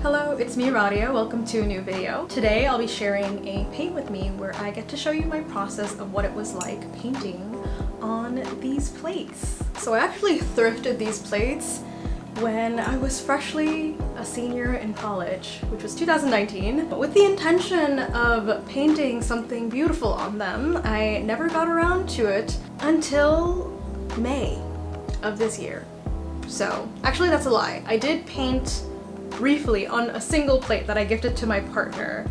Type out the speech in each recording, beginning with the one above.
Hello, it's me Radhia. Welcome to a new video. Today I'll be sharing a paint with me where I get to show you my process of what it was like painting on these plates. So I actually thrifted these plates when I was freshly a senior in college, which was 2019, but with the intention of painting something beautiful on them. I never got around to it until May of this year. So actually that's a lie. I did paint briefly on a single plate that I gifted to my partner,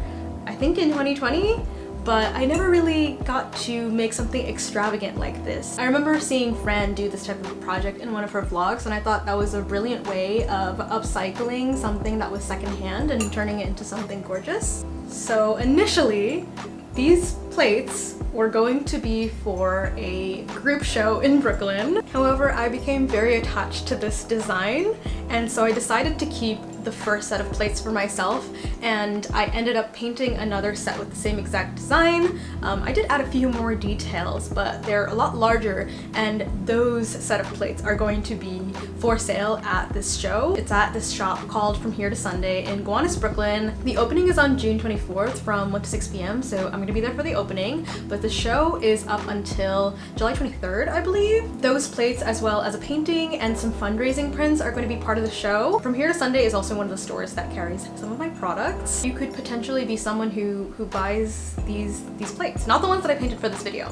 I think in 2020, but I never really got to make something extravagant like this. I remember seeing Fran do this type of project in one of her vlogs, and I thought that was a brilliant way of upcycling something that was secondhand and turning it into something gorgeous. So initially, these plates were going to be for a group show in Brooklyn. However, I became very attached to this design, and so I decided to keep the first set of plates for myself, and I ended up painting another set with the same exact design. I did add a few more details, but they're a lot larger, and those set of plates are going to be for sale at this show. It's at this shop called From Here to Sunday in Gowanus, Brooklyn. The opening is on June 24th from 1 to 6 p.m, so I'm gonna be there for the opening, but the show is up until July 23rd, I believe. Those plates, as well as a painting and some fundraising prints, are going to be part of the show. From Here to Sunday is also one of the stores that carries some of my products. You could potentially be someone who buys these plates. Not the ones that I painted for this video,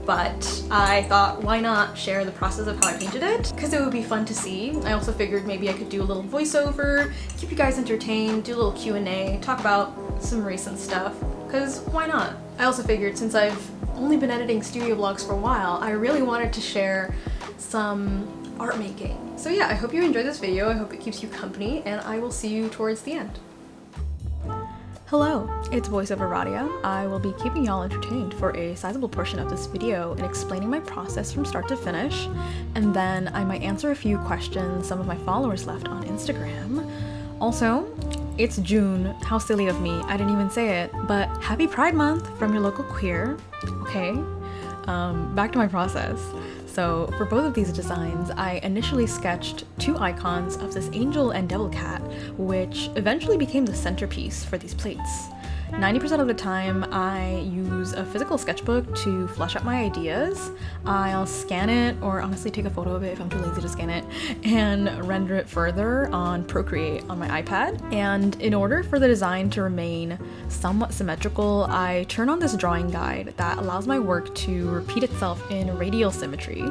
but I thought, why not share the process of how I painted it? Because it would be fun to see. I also figured maybe I could do a little voiceover, keep you guys entertained, do a little Q&A, talk about some recent stuff, because why not? I also figured since I've only been editing studio vlogs for a while, I really wanted to share some art making. So yeah, I hope you enjoyed this video. I hope it keeps you company, and I will see you towards the end. Hello, it's voiceover Radhia. I will be keeping y'all entertained for a sizable portion of this video and explaining my process from start to finish, and then I might answer a few questions some of my followers left on Instagram. Also, it's June. How silly of me, I didn't even say it, but happy Pride Month from your local queer. Okay, back to my process. So for both of these designs, I initially sketched two icons of this angel and devil cat, which eventually became the centerpiece for these plates. 90% of the time, I use a physical sketchbook to flesh out my ideas. I'll scan it, or honestly take a photo of it if I'm too lazy to scan it, and render it further on Procreate on my iPad. And in order for the design to remain somewhat symmetrical, I turn on this drawing guide that allows my work to repeat itself in radial symmetry,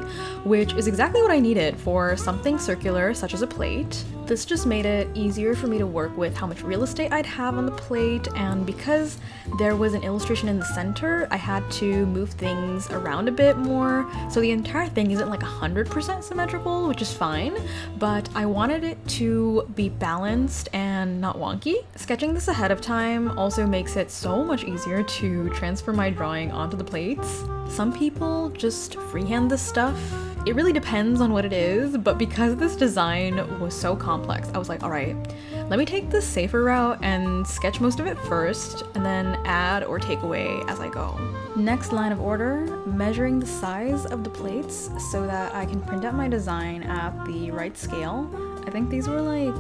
which is exactly what I needed for something circular such as a plate. This just made it easier for me to work with how much real estate I'd have on the plate, and because there was an illustration in the center, I had to move things around a bit more, so the entire thing isn't like 100% symmetrical, which is fine, but I wanted it to be balanced and not wonky. Sketching this ahead of time also makes it so much easier to transfer my drawing onto the plates. Some people just freehand this stuff. It really depends on what it is, but because this design was so complex, I was like, all right, let me take the safer route and sketch most of it first, and then add or take away as I go. Next line of order, measuring the size of the plates so that I can print out my design at the right scale. I think these were like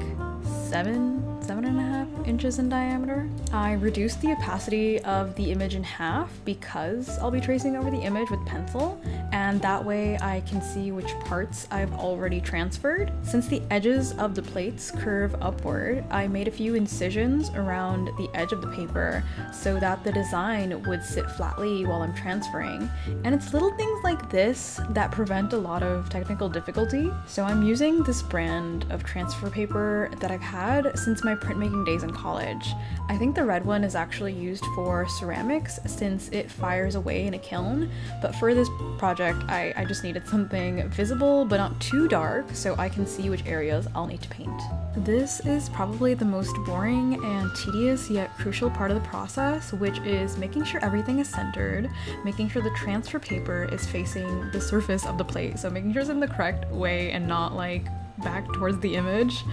7.5 inches in diameter. I reduced the opacity of the image in half because I'll be tracing over the image with pencil, and that way I can see which parts I've already transferred. Since the edges of the plates curve upward, I made a few incisions around the edge of the paper so that the design would sit flatly while I'm transferring. And it's little things like this that prevent a lot of technical difficulty. So I'm using this brand of transfer paper that I've had since my printmaking days in college. I think the red one is actually used for ceramics since it fires away in a kiln, but for this project I just needed something visible but not too dark so I can see which areas I'll need to paint. This is probably the most boring and tedious yet crucial part of the process, which is making sure everything is centered, making sure the transfer paper is facing the surface of the plate, so making sure it's in the correct way and not like back towards the image.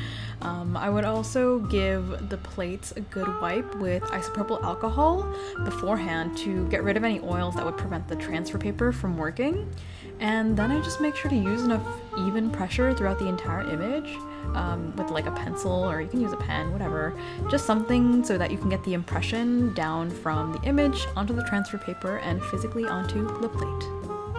I would also give the plates a good wipe with isopropyl alcohol beforehand to get rid of any oils that would prevent the transfer paper from working. And then I just make sure to use enough even pressure throughout the entire image with like a pencil, or you can use a pen, whatever. Just something so that you can get the impression down from the image onto the transfer paper and physically onto the plate.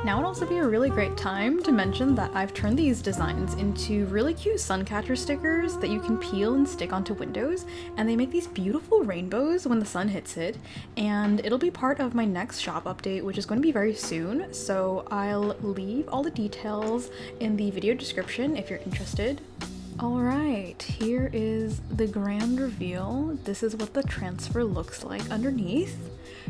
Now would also be a really great time to mention that I've turned these designs into really cute sun catcher stickers that you can peel and stick onto windows, and they make these beautiful rainbows when the sun hits it, and it'll be part of my next shop update, which is going to be very soon, so I'll leave all the details in the video description if you're interested. Alright, here is the grand reveal. This is what the transfer looks like underneath.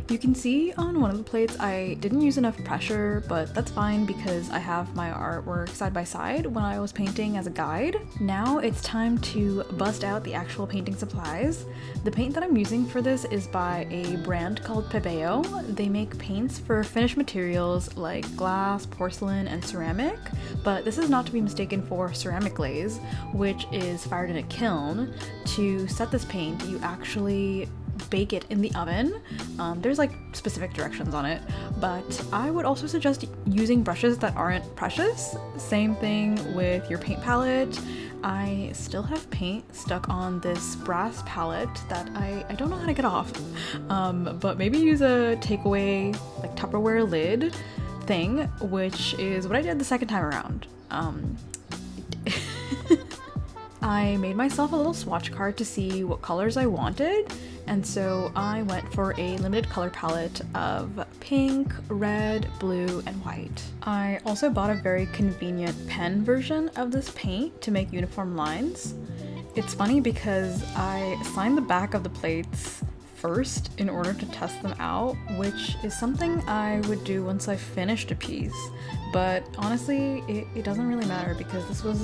You can see on one of the plates I didn't use enough pressure, but that's fine because I have my artwork side by side when I was painting as a guide. Now it's time to bust out the actual painting supplies. The paint that I'm using for this is by a brand called Pebeo. They make paints for finished materials like glass, porcelain, and ceramic, but this is not to be mistaken for ceramic glaze, which is fired in a kiln. To set this paint, you actually bake it in the oven. There's like specific directions on it, but I would also suggest using brushes that aren't precious. Same thing with your paint palette. I still have paint stuck on this brass palette that I don't know how to get off, but maybe use a takeaway like Tupperware lid thing, which is what I did the second time around. I made myself a little swatch card to see what colors I wanted, and so I went for a limited color palette of pink, red, blue, and white. I also bought a very convenient pen version of this paint to make uniform lines. It's funny because I signed the back of the plates first in order to test them out, which is something I would do once I finished a piece. But honestly, it doesn't really matter because this was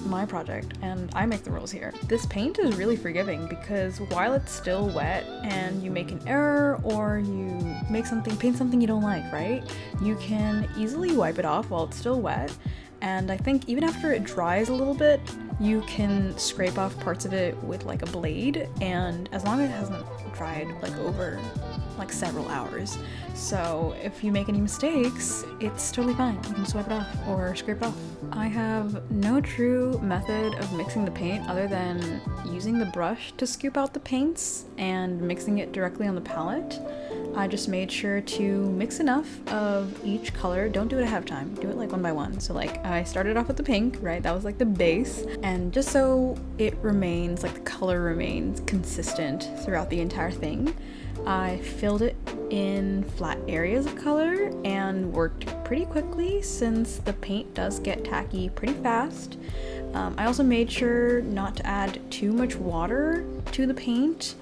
my project and I make the rules here. This paint is really forgiving because while it's still wet and you make an error or you paint something you don't like, right? You can easily wipe it off while it's still wet. And I think even after it dries a little bit, you can scrape off parts of it with like a blade, and as long as it hasn't dried like over like several hours. So if you make any mistakes, it's totally fine. You can just wipe it off or scrape it off. I have no true method of mixing the paint other than using the brush to scoop out the paints and mixing it directly on the palette. I just made sure to mix enough of each color. Don't do it ahead of time. Do it like one by one. So like I started off with the pink, right? That was like the base. And just so it remains, like the color remains consistent throughout the entire thing, I filled it in flat areas of color and worked pretty quickly since the paint does get tacky pretty fast. I also made sure not to add too much water to the paint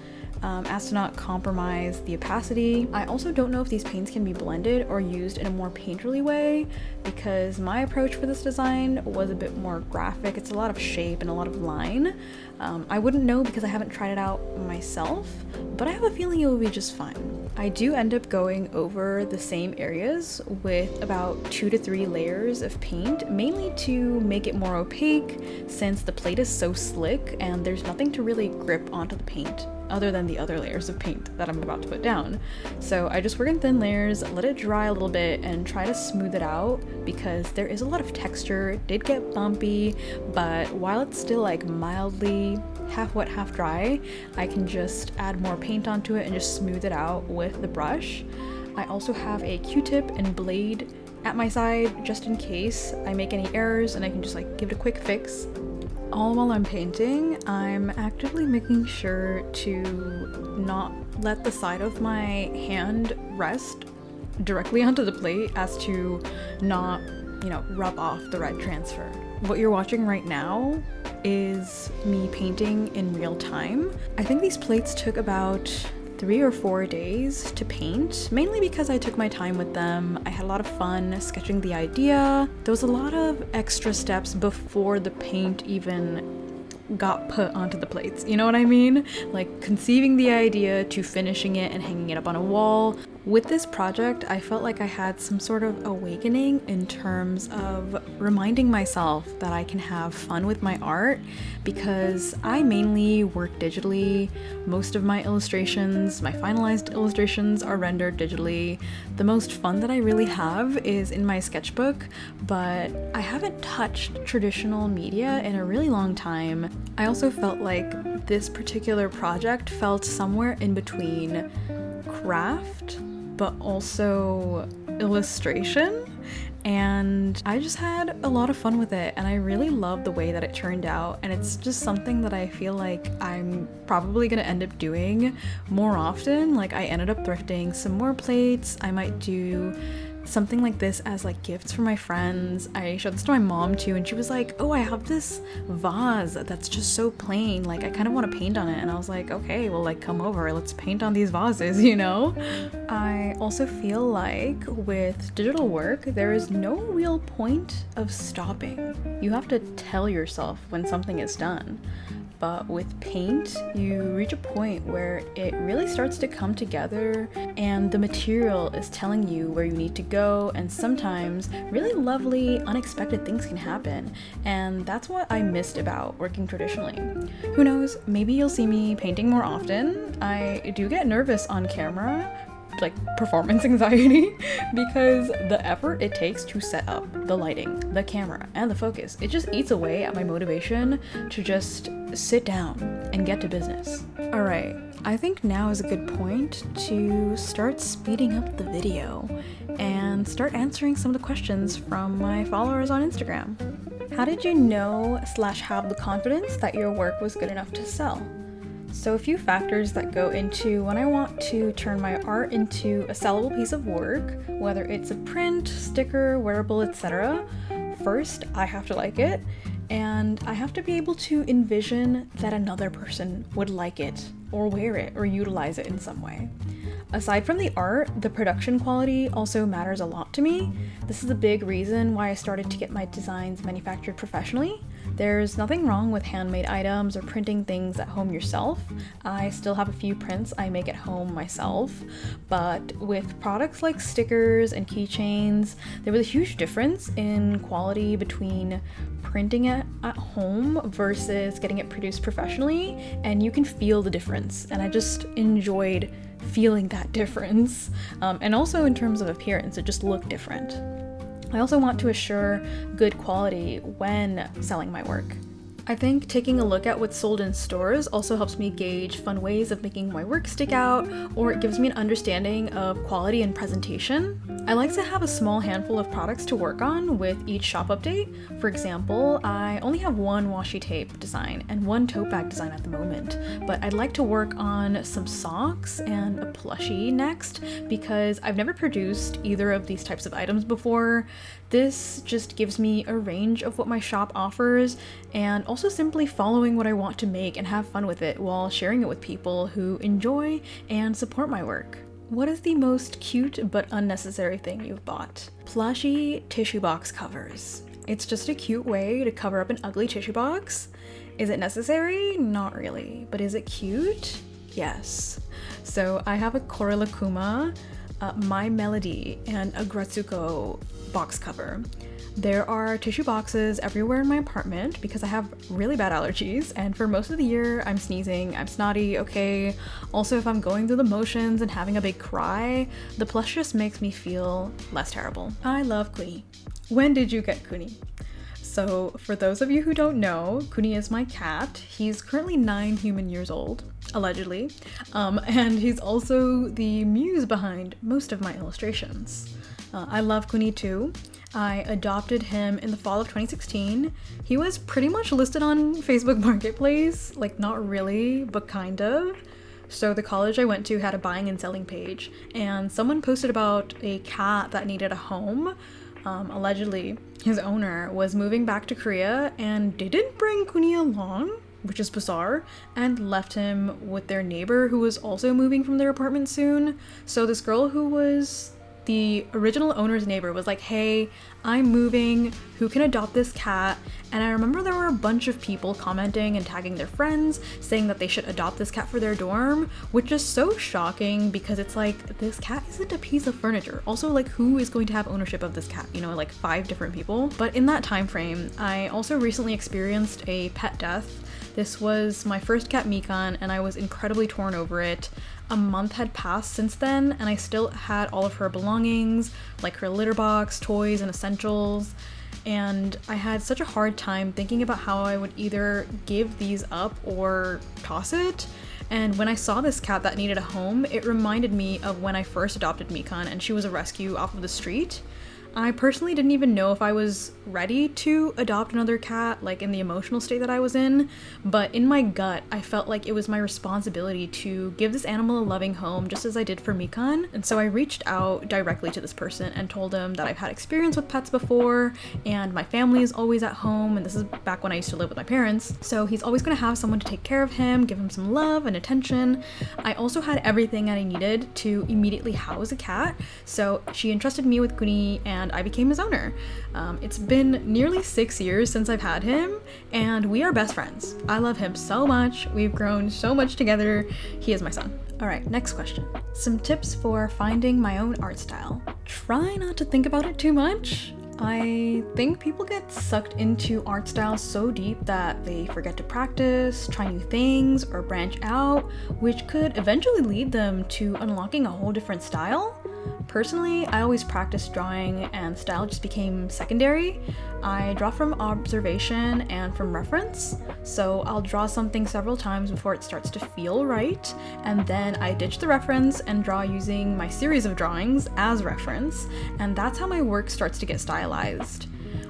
as to not compromise the opacity. I also don't know if these paints can be blended or used in a more painterly way because my approach for this design was a bit more graphic. It's a lot of shape and a lot of line. I wouldn't know because I haven't tried it out myself, but I have a feeling it will be just fine. I do end up going over the same areas with about 2 to 3 layers of paint, mainly to make it more opaque since the plate is so slick and there's nothing to really grip onto the paint other than the other layers of paint that I'm about to put down. So I just work in thin layers, let it dry a little bit, and try to smooth it out because there is a lot of texture. It did get bumpy, but while it's still like mildly half wet, half dry, I can just add more paint onto it and just smooth it out with the brush. I also have a Q-tip and blade at my side just in case I make any errors and I can just like give it a quick fix. All while I'm painting, I'm actively making sure to not let the side of my hand rest directly onto the plate as to not, rub off the red transfer. What you're watching right now is me painting in real time. I think these plates took about 3 or 4 days to paint, mainly because I took my time with them. I had a lot of fun sketching the idea. There was a lot of extra steps before the paint even got put onto the plates. You know what I mean? Like conceiving the idea to finishing it and hanging it up on a wall. With this project, I felt like I had some sort of awakening in terms of reminding myself that I can have fun with my art, because I mainly work digitally. Most of my illustrations, my finalized illustrations, are rendered digitally. The most fun that I really have is in my sketchbook, but I haven't touched traditional media in a really long time. I also felt like this particular project felt somewhere in between craft but also illustration, and I just had a lot of fun with it, and I really love the way that it turned out, and it's just something that I feel like I'm probably gonna end up doing more often. Like, I ended up thrifting some more plates. I might do something like this as like gifts for my friends. I showed this to my mom too, and she was like, oh, I have this vase that's just so plain, like I kind of want to paint on it. And I was like, okay, well, like, come over, let's paint on these vases, you know? I also feel like with digital work, there is no real point of stopping. You have to tell yourself when something is done. But with paint, you reach a point where it really starts to come together and the material is telling you where you need to go, and sometimes really lovely, unexpected things can happen. And that's what I missed about working traditionally. Who knows, maybe you'll see me painting more often. I do get nervous on camera, like performance anxiety, because the effort it takes to set up the lighting, the camera, and the focus, it just eats away at my motivation to just sit down and get to business. Alright, I think now is a good point to start speeding up the video and start answering some of the questions from my followers on Instagram. How did you know / have the confidence that your work was good enough to sell? So a few factors that go into when I want to turn my art into a sellable piece of work, whether it's a print, sticker, wearable, etc. First, I have to like it, and I have to be able to envision that another person would like it, or wear it, or utilize it in some way. Aside from the art, the production quality also matters a lot to me. This is a big reason why I started to get my designs manufactured professionally. There's nothing wrong with handmade items or printing things at home yourself. I still have a few prints I make at home myself, but with products like stickers and keychains, there was a huge difference in quality between printing it at home versus getting it produced professionally, and you can feel the difference, and I just enjoyed feeling that difference. And also in terms of appearance, it just looked different. I also want to assure good quality when selling my work. I think taking a look at what's sold in stores also helps me gauge fun ways of making my work stick out, or it gives me an understanding of quality and presentation. I like to have a small handful of products to work on with each shop update. For example, I only have one washi tape design and one tote bag design at the moment, but I'd like to work on some socks and a plushie next, because I've never produced either of these types of items before. This just gives me a range of what my shop offers, and also simply following what I want to make and have fun with it while sharing it with people who enjoy and support my work. What is the most cute but unnecessary thing you've bought? Plushie tissue box covers. It's just a cute way to cover up an ugly tissue box. Is it necessary? Not really. But is it cute? Yes. So I have a Korelakuma, My Melody, and a Gratsuko box cover. There are tissue boxes everywhere in my apartment because I have really bad allergies, and for most of the year I'm sneezing, I'm snotty, okay? Also, if I'm going through the motions and having a big cry, the plush just makes me feel less terrible. I love Kuni. When did you get Kuni? So for those of you who don't know, Kuni is my cat. He's currently 9 human years old, allegedly, and he's also the muse behind most of my illustrations. I love Kuni too. I adopted him in the fall of 2016. He was pretty much listed on Facebook Marketplace, like not really, but kind of. So the college I went to had a buying and selling page, and someone posted about a cat that needed a home. Allegedly, his owner was moving back to Korea and didn't bring Kuni along, which is bizarre, and left him with their neighbor who was also moving from their apartment soon. So this girl who was the original owner's neighbor was like, hey, I'm moving, who can adopt this cat? And I remember there were a bunch of people commenting and tagging their friends saying that they should adopt this cat for their dorm, which is so shocking because it's like, this cat isn't a piece of furniture. Also, like, who is going to have ownership of this cat? You know, like 5 different people. But in that time frame, I also recently experienced a pet death. This was my first cat, Mikan, and I was incredibly torn over it. A month had passed since then, and I still had all of her belongings, like her litter box, toys, and essentials. And I had such a hard time thinking about how I would either give these up or toss it. And when I saw this cat that needed a home, it reminded me of when I first adopted Mikan and she was a rescue off of the street. I personally didn't even know if I was ready to adopt another cat, like in the emotional state that I was in, but in my gut, I felt like it was my responsibility to give this animal a loving home, just as I did for Mikan. And so I reached out directly to this person and told him that I've had experience with pets before, and my family is always at home, and this is back when I used to live with my parents, so he's always gonna have someone to take care of him, give him some love and attention. I also had everything that I needed to immediately house a cat, so she entrusted me with Kuni, and I became his owner. It's been nearly 6 years since I've had him, and we are best friends. I love him so much. We've grown so much together. He is my son. All right, next question. Some tips for finding my own art style. Try not to think about it too much. I think people get sucked into art styles so deep that they forget to practice, try new things, or branch out, which could eventually lead them to unlocking a whole different style. Personally, I always practiced drawing and style just became secondary. I draw from observation and from reference, so I'll draw something several times before it starts to feel right, and then I ditch the reference and draw using my series of drawings as reference, and that's how my work starts to get stylized.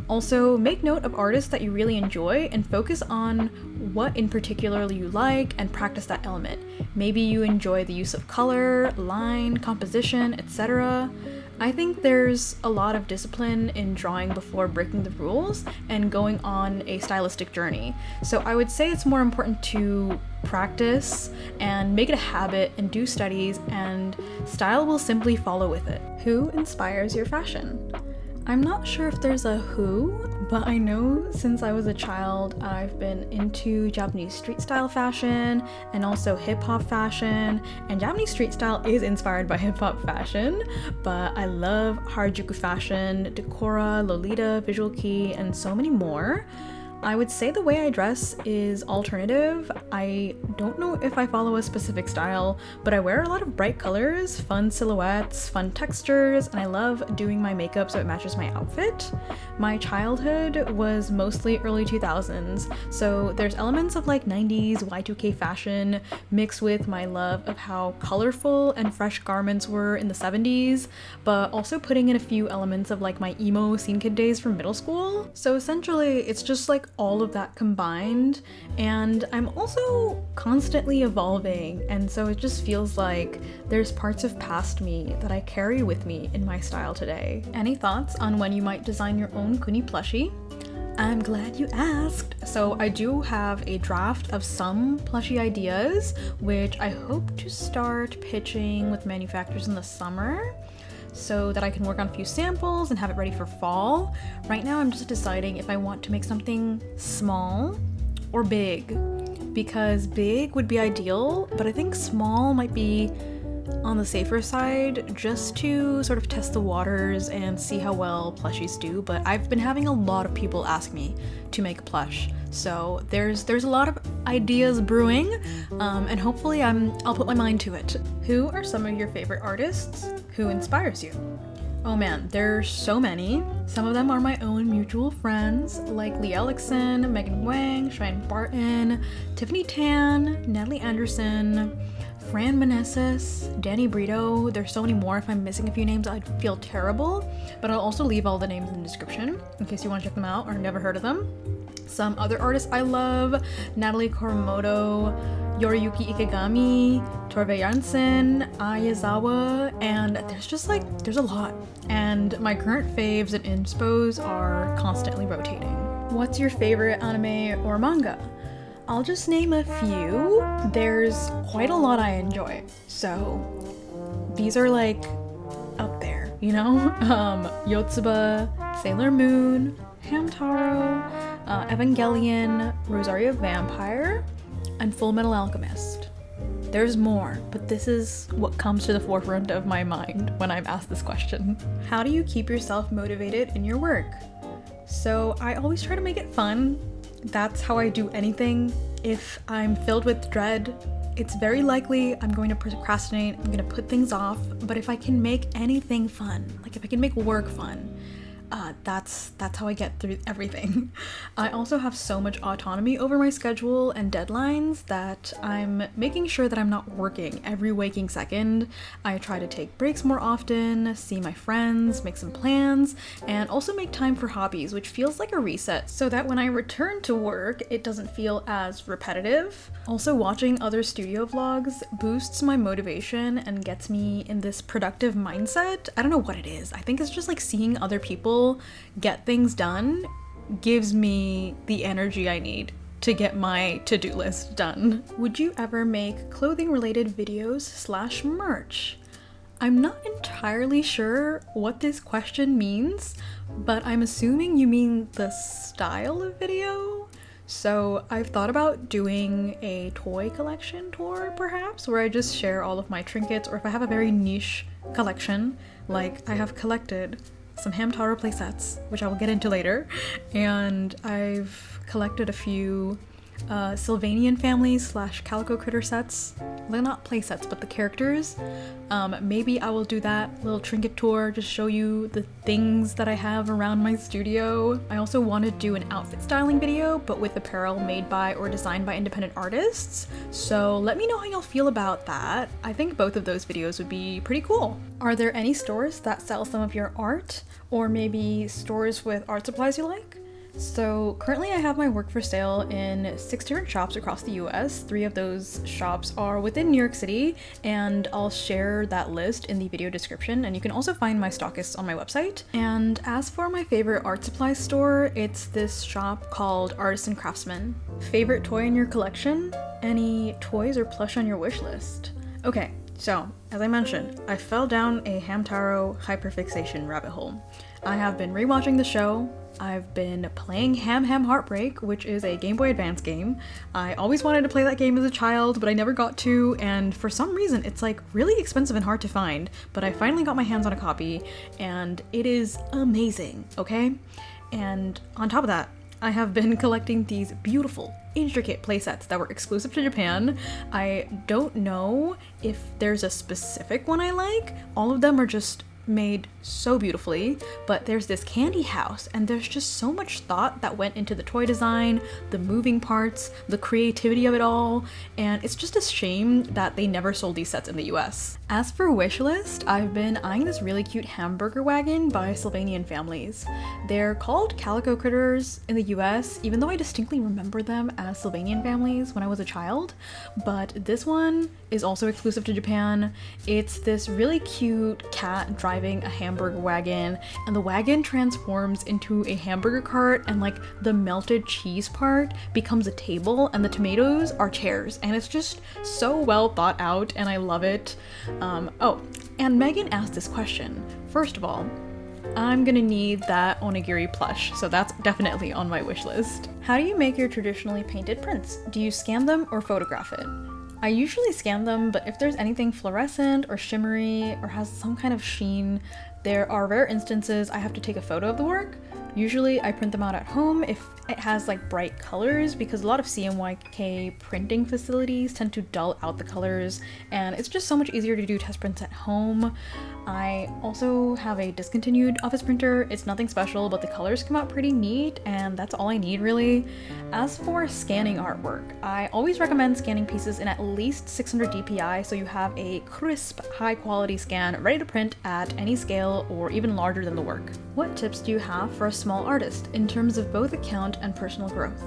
Also, make note of artists that you really enjoy and focus on what in particular you like and practice that element. Maybe you enjoy the use of color, line, composition, etc. I think there's a lot of discipline in drawing before breaking the rules and going on a stylistic journey. So I would say it's more important to practice and make it a habit and do studies, and style will simply follow with it. Who inspires your fashion? I'm not sure if there's a who, but I know since I was a child, I've been into Japanese street style fashion and also hip hop fashion, and Japanese street style is inspired by hip hop fashion, but I love Harajuku fashion, Decora, Lolita, Visual Kei, and so many more. I would say the way I dress is alternative. I don't know if I follow a specific style, but I wear a lot of bright colors, fun silhouettes, fun textures, and I love doing my makeup so it matches my outfit. My childhood was mostly early 2000s, so there's elements of like 90s Y2K fashion mixed with my love of how colorful and fresh garments were in the 70s, but also putting in a few elements of like my emo scene kid days from middle school. So essentially, it's just like all of that combined, and I'm also constantly evolving, and so it just feels like there's parts of past me that I carry with me in my style today. Any thoughts on when you might design your own Kuni plushie? I'm glad you asked. So I do have a draft of some plushie ideas, which I hope to start pitching with manufacturers in the summer, so that I can work on a few samples and have it ready for fall. Right now I'm just deciding if I want to make something small or big, because big would be ideal, but I think small might be on the safer side, just to sort of test the waters and see how well plushies do. But I've been having a lot of people ask me to make a plush, so there's a lot of ideas brewing, and hopefully I'll put my mind to it. Who are some of your favorite artists? Who inspires you? Oh man, there's so many. Some of them are my own mutual friends, like Lee Ellickson, Megan Wang, Shrine Barton, Tiffany Tan, Natalie Andrewson, Fran Meneses, Danny Brito. There's so many more. If I'm missing a few names, I'd feel terrible, but I'll also leave all the names in the description in case you want to check them out or never heard of them. Some other artists I love: Natalie Koromoto, Yoriyuki Ikegami, Tove Jansson, Yazawa, and there's a lot. And my current faves and inspos are constantly rotating. What's your favorite anime or manga? I'll just name a few. There's quite a lot I enjoy, so these are like up there. you know? 𝕬𝕚𝕟𝕚𝕟, Sailor Moon, Hamtaro, Evangelion, Rosario Vampire, and Full Metal Alchemist. There's more, but this is what comes to the forefront of my mind when I'm asked this question. How do you keep yourself motivated in your work? So I always try to make it fun. That's how I do anything. If I'm filled with dread, it's very likely I'm going to procrastinate, I'm going to put things off, but if I can make anything fun, like if I can make work fun, that's how I get through everything. I also have so much autonomy over my schedule and deadlines that I'm making sure that I'm not working every waking second. I try to take breaks more often, see my friends, make some plans, and also make time for hobbies, which feels like a reset so that when I return to work, it doesn't feel as repetitive. Also, watching other studio vlogs boosts my motivation and gets me in this productive mindset. I don't know what it is. I think it's just like seeing other people get things done gives me the energy I need to get my to-do list done. Would you ever make clothing related videos / merch? I'm not entirely sure what this question means, but I'm assuming you mean the style of video. So I've thought about doing a toy collection tour perhaps, where I just share all of my trinkets, or if I have a very niche collection, like I have collected some Hamtaro playsets, which I will get into later, and I've collected a few Sylvanian families / Calico Critter sets. They're not play sets, but the characters. Maybe I will do that little trinket tour, just show you the things that I have around my studio. I also want to do an outfit styling video, but with apparel made by or designed by independent artists. So let me know how y'all feel about that. I think both of those videos would be pretty cool. Are there any stores that sell some of your art? Or maybe stores with art supplies you like? So currently I have my work for sale in 6 different shops across the US. 3 of those shops are within New York City, and I'll share that list in the video description, and you can also find my stockists on my website. And as for my favorite art supply store, it's this shop called Artists and Craftsmen. Favorite toy in your collection? Any toys or plush on your wish list? Okay, so as I mentioned, I fell down a Hamtaro hyperfixation rabbit hole. I have been rewatching the show. I've been playing Ham Ham Heartbreak, which is a Game Boy Advance game. I always wanted to play that game as a child, but I never got to, and for some reason it's like really expensive and hard to find, but I finally got my hands on a copy, and it is amazing, okay? And on top of that, I have been collecting these beautiful, intricate playsets that were exclusive to Japan. I don't know if there's a specific one I like. All of them are just made so beautifully, but there's this candy house, and there's just so much thought that went into the toy design, the moving parts, the creativity of it all, and it's just a shame that they never sold these sets in the US. As for wishlist, I've been eyeing this really cute hamburger wagon by Sylvanian families. They're called Calico Critters in the US, even though I distinctly remember them as Sylvanian families when I was a child, but this one is also exclusive to Japan. It's this really cute cat driving a hamburger wagon, and the wagon transforms into a hamburger cart, and like the melted cheese part becomes a table and the tomatoes are chairs, and it's just so well thought out and I love it. Oh, and Megan asked this question. First of all, I'm gonna need that onigiri plush, so that's definitely on my wish list. How do you make your traditionally painted prints? Do you scan them or photograph it? I usually scan them, but if there's anything fluorescent or shimmery or has some kind of sheen, there are rare instances I have to take a photo of the work. Usually I print them out at home if it has like bright colors, because a lot of CMYK printing facilities tend to dull out the colors, and it's just so much easier to do test prints at home. I also have a discontinued office printer. It's nothing special, but the colors come out pretty neat, and that's all I need really. As for scanning artwork, I always recommend scanning pieces in at least 600 DPI so you have a crisp, high quality scan ready to print at any scale or even larger than the work. What tips do you have for a small artist in terms of both account and personal growth?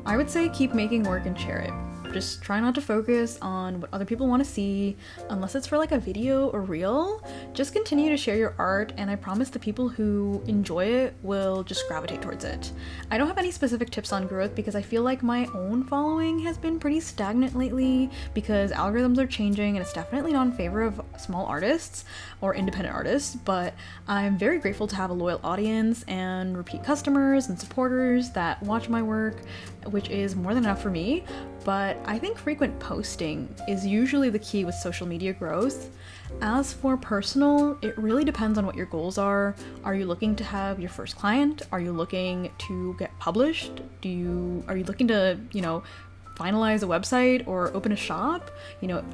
I would say keep making work and share it. Just try not to focus on what other people want to see, unless it's for like a video or reel. Just continue to share your art, and I promise the people who enjoy it will just gravitate towards it. I don't have any specific tips on growth because I feel like my own following has been pretty stagnant lately because algorithms are changing, and it's definitely not in favor of small artists or independent artists, but I'm very grateful to have a loyal audience and repeat customers and supporters that watch my work, which is more than enough for me. But I think frequent posting is usually the key with social media growth. As for personal, it really depends on what your goals are. Are you looking to have your first client? Are you looking to get published? Are you looking to, finalize a website or open a shop?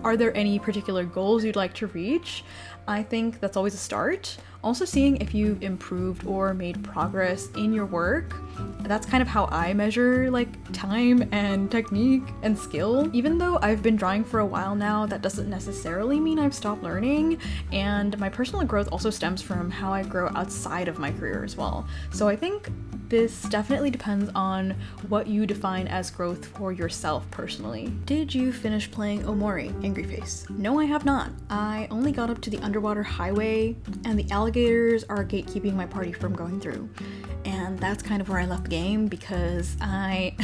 Are there any particular goals you'd like to reach? I think that's always a start. Also seeing if you've improved or made progress in your work. That's kind of how I measure like time and technique and skill. Even though I've been drawing for a while now, that doesn't necessarily mean I've stopped learning, and my personal growth also stems from how I grow outside of my career as well. So I think this definitely depends on what you define as growth for yourself personally. Did you finish playing Omori, Angry Face? No, I have not. I only got up to the underwater highway, and the alligators are gatekeeping my party from going through. And that's kind of where I left the game because I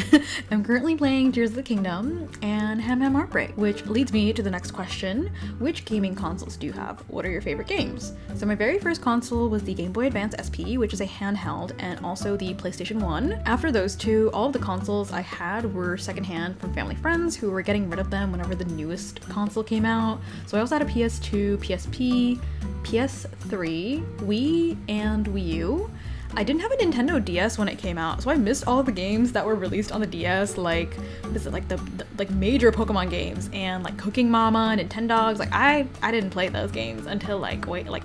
am currently playing Tears of the Kingdom and Ham Ham Heartbreak, which leads me to the next question. Which gaming consoles do you have? What are your favorite games? So my very first console was the Game Boy Advance SP, which is a handheld, and also the PlayStation 1. After those two, all of the consoles I had were secondhand from family friends who were getting rid of them whenever the newest console came out. So I also had a PS2, PSP, PS3, Wii, and Wii U. I didn't have a Nintendo DS when it came out, so I missed all the games that were released on the DS, like the major Pokemon games and like Cooking Mama and Nintendogs. Like I didn't play those games until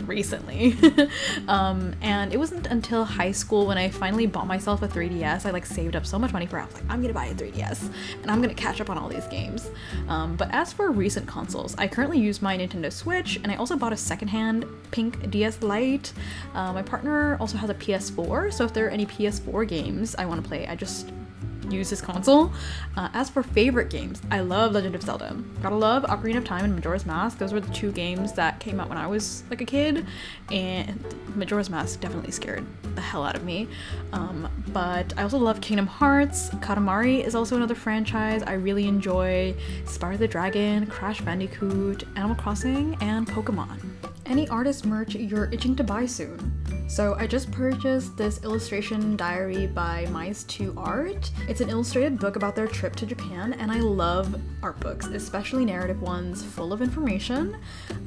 recently. And it wasn't until high school when I finally bought myself a 3DS. I saved up so much money for it. I was like, I'm gonna buy a 3DS and I'm gonna catch up on all these games. But as for recent consoles, I currently use my Nintendo Switch, and I also bought a secondhand pink DS Lite. My partner also has a PS4. So if there are any PS4 games I want to play, I just use this console. As for favorite games, I love Legend of Zelda. Gotta love Ocarina of Time and Majora's Mask. Those were the two games that came out when I was like a kid, and Majora's Mask definitely scared the hell out of me. But I also love Kingdom Hearts. Katamari is also another franchise I really enjoy. Spyro the Dragon, Crash Bandicoot, Animal Crossing, and Pokemon. Any artist merch you're itching to buy soon? So I just purchased this illustration diary by Mice2Art. It's an illustrated book about their trip to Japan, and I love art books, especially narrative ones full of information.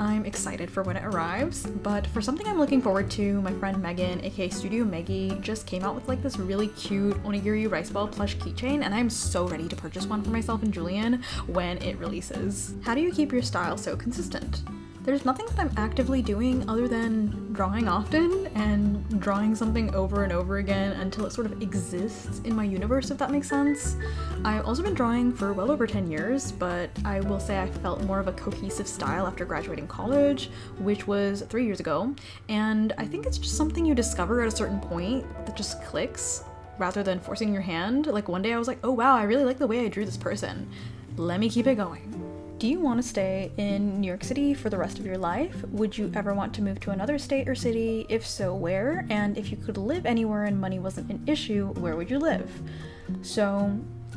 I'm excited for when it arrives, but for something I'm looking forward to, my friend Megan, aka Studio Meggie, just came out with this really cute onigiri rice ball plush keychain, and I'm so ready to purchase one for myself and Julian when it releases. How do you keep your style so consistent? There's nothing that I'm actively doing other than drawing often and drawing something over and over again until it sort of exists in my universe, if that makes sense. I've also been drawing for well over 10 years, but I will say I felt more of a cohesive style after graduating college, which was 3 years ago, and I think it's just something you discover at a certain point that just clicks rather than forcing your hand. One day I was like, oh wow, I really like the way I drew this person. Let me keep it going. Do you want to stay in New York City for the rest of your life? Would you ever want to move to another state or city? If so, where? And if you could live anywhere and money wasn't an issue, where would you live? So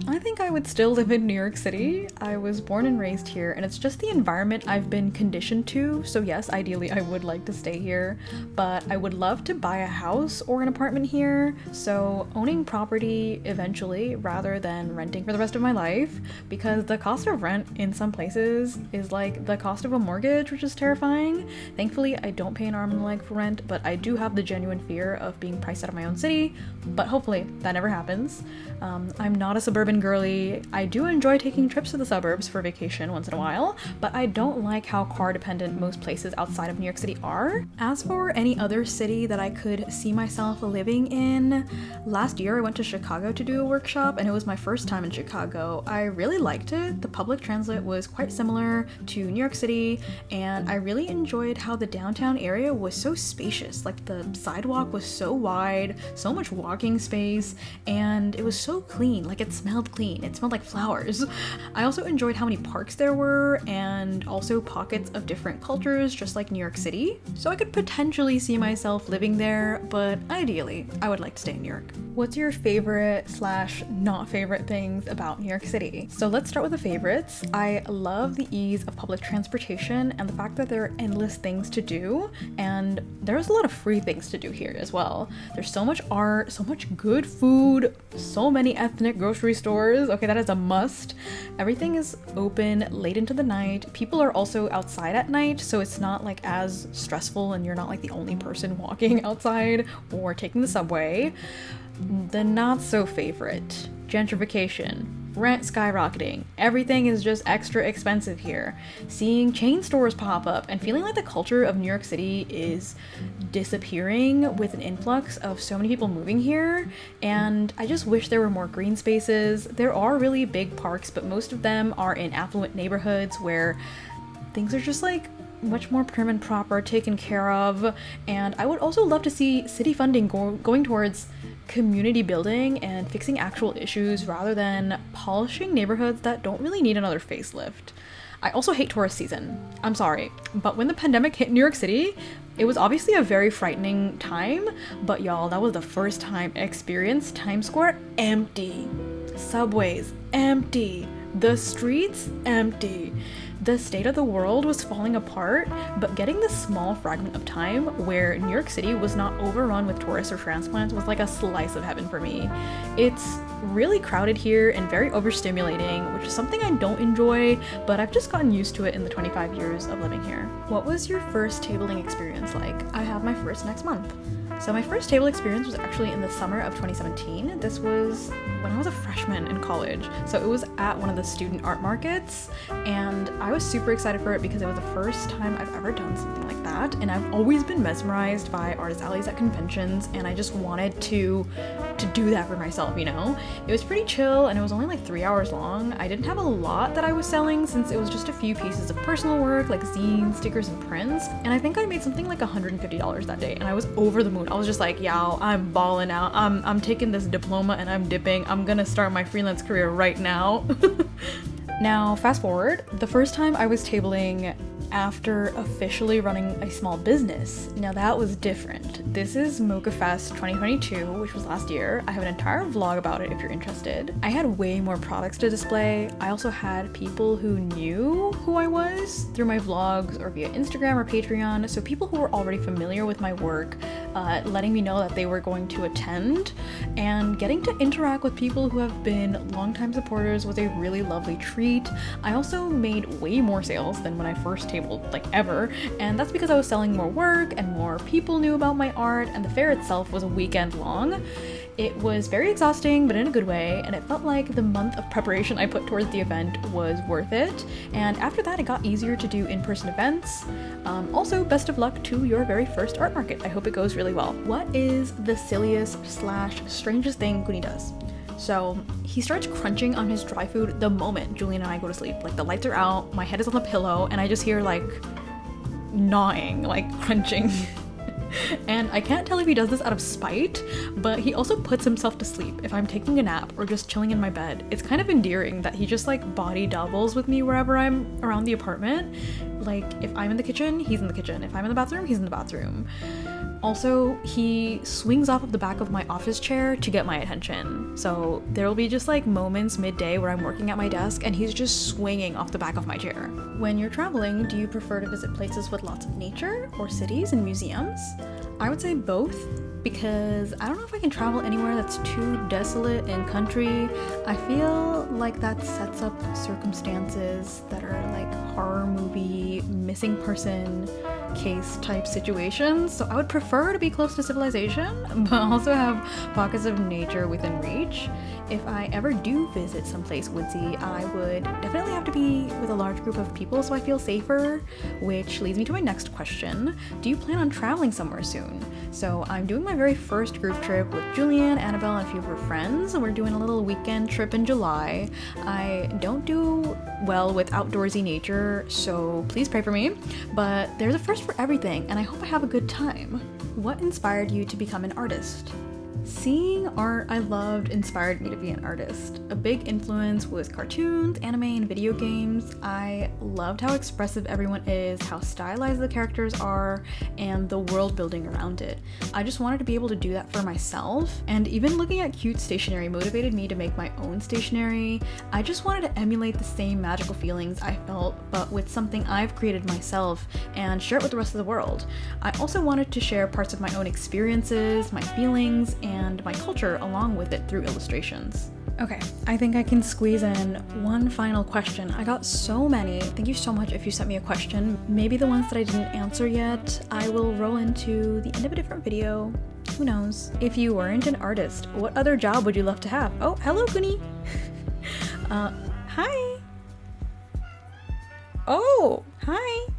I think I would still live in New York City. I was born and raised here, and it's just the environment I've been conditioned to. So yes, ideally I would like to stay here, but I would love to buy a house or an apartment here. So owning property eventually rather than renting for the rest of my life, because the cost of rent in some places is like the cost of a mortgage, which is terrifying. Thankfully, I don't pay an arm and a leg for rent, but I do have the genuine fear of being priced out of my own city, but hopefully that never happens. I'm not a suburban girly. I do enjoy taking trips to the suburbs for vacation once in a while, but I don't like how car dependent most places outside of New York City are. As for any other city that I could see myself living in, last year I went to Chicago to do a workshop, and it was my first time in Chicago. I really liked it. The public transit was quite similar to New York City, and I really enjoyed how the downtown area was so spacious. The sidewalk was so wide, so much walking space, and it was so clean. It smelled smelled clean. It smelled like flowers. I also enjoyed how many parks there were and also pockets of different cultures, just like New York City. So I could potentially see myself living there, but ideally, I would like to stay in New York. What's your favorite / not favorite things about New York City? So let's start with the favorites. I love the ease of public transportation and the fact that there are endless things to do, and there's a lot of free things to do here as well. There's so much art, so much good food, so many ethnic grocery stores. Okay, that is a must. Everything is open late into the night. People are also outside at night, so it's not like as stressful and you're not like the only person walking outside or taking the subway. The not so favorite, gentrification. Rent skyrocketing. Everything is just extra expensive here. Seeing chain stores pop up and feeling like the culture of New York City is disappearing with an influx of so many people moving here, and I just wish there were more green spaces. There are really big parks, but most of them are in affluent neighborhoods where things are just like much more prim and proper, taken care of. And I would also love to see city funding going towards community building and fixing actual issues rather than polishing neighborhoods that don't really need another facelift. I also hate tourist season. I'm sorry, but when the pandemic hit New York City, it was obviously a very frightening time, but y'all, that was the first time I experienced Times Square empty. Subways empty. The streets empty. The state of the world was falling apart, but getting this small fragment of time where New York City was not overrun with tourists or transplants was like a slice of heaven for me. It's really crowded here and very overstimulating, which is something I don't enjoy, but I've just gotten used to it in the 25 years of living here. What was your first tabling experience like? I have my first next month. So my first table experience was actually in the summer of 2017. This was when I was a freshman in college. So it was at one of the student art markets, and I was super excited for it because it was the first time I've ever done something like that. And I've always been mesmerized by artist alleys at conventions, and I just wanted to do that for myself, you know? It was pretty chill, and it was only like 3 hours long. I didn't have a lot that I was selling since it was just a few pieces of personal work like zines, stickers, and prints. And I think I made something like $150 that day, and I was over the moon. I was just like, yo, I'm balling out. I'm taking this diploma and I'm dipping. I'm gonna start my freelance career right now. Now, fast forward, the first time I was tabling after officially running a small business. Now that was different. This is moccafest 2022, which was last year. I have an entire vlog about it if you're interested. I had way more products to display. I also had people who knew who I was through my vlogs or via Instagram or Patreon. So people who were already familiar with my work, letting me know that they were going to attend, and getting to interact with people who have been longtime supporters was a really lovely treat. I also made way more sales than when I first tabled, like ever, and that's because I was selling more work and more people knew about my art, and the fair itself was a weekend long. It was very exhausting, but in a good way, and it felt like the month of preparation I put towards the event was worth it. And after that, it got easier to do in-person events. Also, best of luck to your very first art market. I hope it goes really well. What is the silliest / strangest thing Kuni does? So he starts crunching on his dry food the moment Julian and I go to sleep. Like, the lights are out, my head is on the pillow, and I just hear like gnawing, like crunching. And I can't tell if he does this out of spite, but he also puts himself to sleep if I'm taking a nap or just chilling in my bed. It's kind of endearing that he just like body doubles with me wherever I'm around the apartment. Like, if I'm in the kitchen, he's in the kitchen. If I'm in the bathroom, he's in the bathroom. Also, he swings off of the back of my office chair to get my attention. So there will be just like moments midday where I'm working at my desk and he's just swinging off the back of my chair. When you're traveling, do you prefer to visit places with lots of nature or cities and museums? I would say both, because I don't know if I can travel anywhere that's too desolate and country. I feel like that sets up circumstances that are like horror movie, missing person case type situations. So I would prefer to be close to civilization, but also have pockets of nature within reach. If I ever do visit someplace woodsy, I would definitely have to be with a large group of people so I feel safer, which leads me to my next question. Do you plan on traveling somewhere soon? So I'm doing my very first group trip with Julian, Annabelle, and a few of her friends. We're doing a little weekend trip in July. I don't do well with outdoorsy nature, so please pray for me. But there's a first for everything, and I hope I have a good time. What inspired you to become an artist? Seeing art I loved inspired me to be an artist. A big influence was cartoons, anime, and video games. I loved how expressive everyone is, how stylized the characters are, and the world building around it. I just wanted to be able to do that for myself, and even looking at cute stationery motivated me to make my own stationery. I just wanted to emulate the same magical feelings I felt, but with something I've created myself, and share it with the rest of the world. I also wanted to share parts of my own experiences, my feelings, and my culture along with it through illustrations. Okay, I think I can squeeze in one final question. I got so many. Thank you so much if you sent me a question. Maybe the ones that I didn't answer yet, I will roll into the end of a different video. Who knows? If you weren't an artist, what other job would you love to have? Oh, hello, Kuni. Hi. Oh, hi.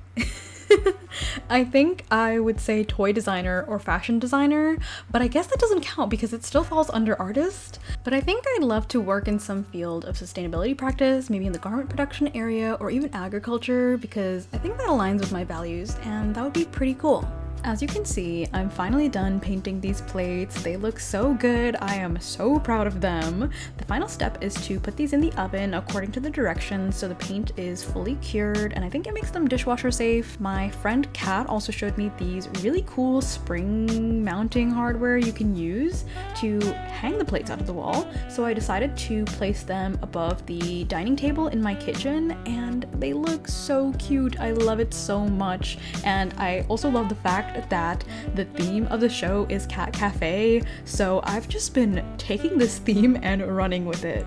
I think I would say toy designer or fashion designer, but I guess that doesn't count because it still falls under artist. But I think I'd love to work in some field of sustainability practice, maybe in the garment production area or even agriculture, because I think that aligns with my values and that would be pretty cool. As you can see, I'm finally done painting these plates. They look so good. I am so proud of them. The final step is to put these in the oven according to the directions so the paint is fully cured, and I think it makes them dishwasher safe. My friend Kat also showed me these really cool spring mounting hardware you can use to hang the plates out of the wall, so I decided to place them above the dining table in my kitchen, and they look so cute. I love it so much, and I also love the fact that the theme of the show is Cat Cafe, so I've just been taking this theme and running with it.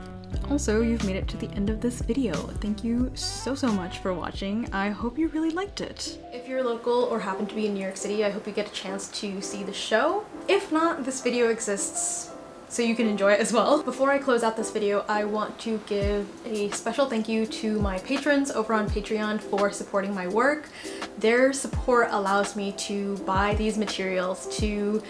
Also, you've made it to the end of this video. Thank you so much for watching. I hope you really liked it. If you're local or happen to be in New York City, I hope you get a chance to see the show. If not, this video exists so you can enjoy it as well. Before I close out this video, I want to give a special thank you to my patrons over on Patreon for supporting my work. Their support allows me to buy these materials, to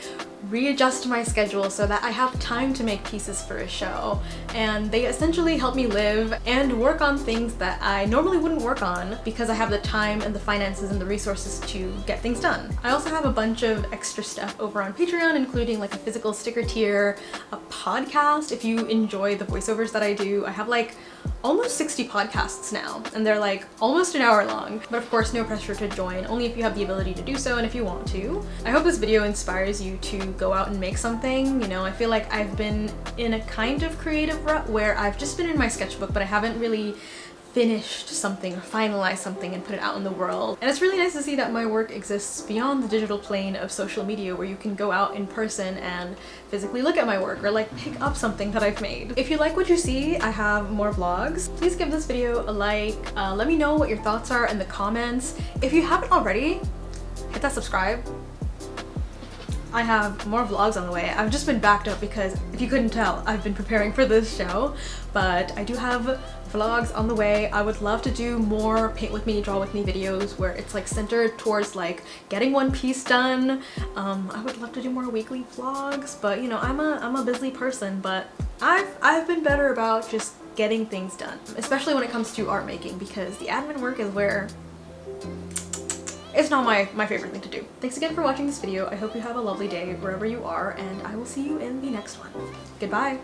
readjust my schedule so that I have time to make pieces for a show, and they essentially help me live and work on things that I normally wouldn't work on because I have the time and the finances and the resources to get things done. I also have a bunch of extra stuff over on Patreon, including like a physical sticker tier, a podcast if you enjoy the voiceovers that I do. I have like almost 60 podcasts now, and they're like almost an hour long, but of course no pressure to join, only if you have the ability to do so and if you want to. I hope this video inspires you to go out and make something. You know, I feel like I've been in a kind of creative rut where I've just been in my sketchbook, but I haven't really finished something or finalized something and put it out in the world. And it's really nice to see that my work exists beyond the digital plane of social media, where you can go out in person and physically look at my work or like pick up something that I've made. If you like what you see, I have more vlogs. Please give this video a like. Let me know what your thoughts are in the comments. If you haven't already, hit that subscribe. I have more vlogs on the way. I've just been backed up because, if you couldn't tell, I've been preparing for this show, but I do have vlogs on the way. I would love to do more paint with me, draw with me videos where it's like centered towards like getting one piece done. I would love to do more weekly vlogs, but you know, I'm a busy person, but I've been better about just getting things done, especially when it comes to art making, because the admin work is where it's not my favorite thing to do. Thanks again for watching this video. I hope you have a lovely day wherever you are, and I will see you in the next one. Goodbye!